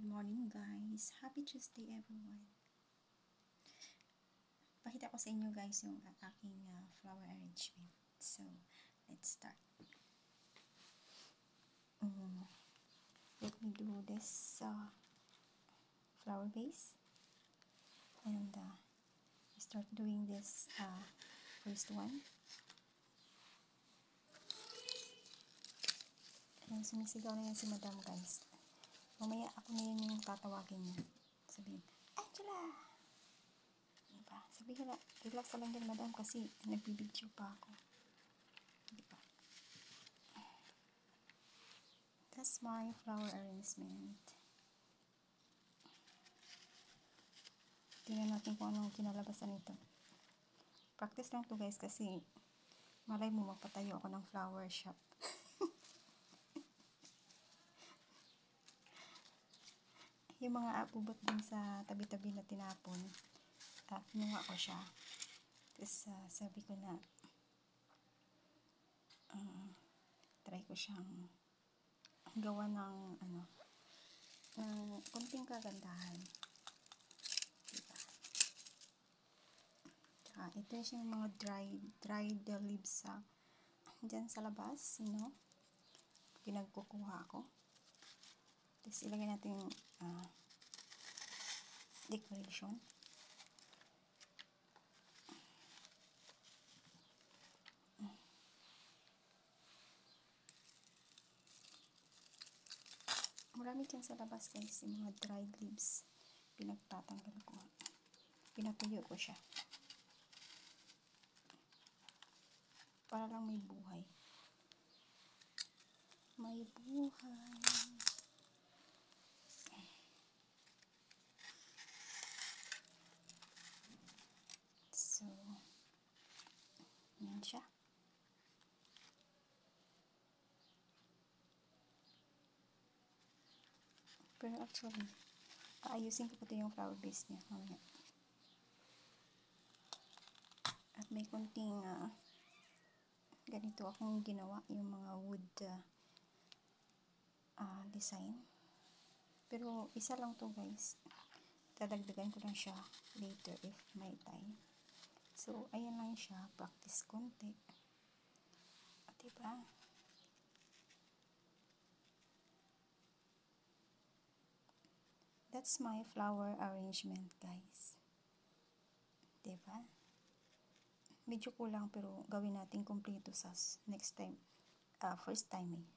Good morning guys. Happy Tuesday everyone. Pakita ko sa inyo guys yung aking flower arrangement. So, let's start. Let me do this flower base. And start doing this first one. And sumisigaw na yan si Madam guys. Mamaya ako na yun yung tatawagin niya. Sabihin, Angela! Diba? Sabihin na, relax na lang dyan Madam kasi nagbibidyo pa ako. Diba? That's my flower arrangement. Tingnan natin kung anong kinalabasan nito. Practice lang to guys kasi malay mo magpatayo ako ng flower shop. Yung mga abubot din sa tabi-tabi na tinapon, kinuha ko siya. Tapos sabi ko na try ko siyang gawa ng konting kagandahan. Diba? Tsaka ito yung mga dried leaves dyan sa labas, pinagkukuha ko. Tapos ilagay natin yung decoration. Marami dyan sa labas guys, yung mga dried leaves. Pinagtatanggal ko. Pinatuyo ko siya. Para lang may buhay. May buhay. So, yan siya. Pero actually, aayusin ko ito yung flower base niya. At may konting ganito akong ginawa, yung mga wood design. Pero isa lang to guys. Dadagdagan ko lang siya later if may time. So, ayan lang siya. Practice konti. At diba? That's my flower arrangement guys. Diba? Medyo kulang pero gawin natin kompleto sa next time. First time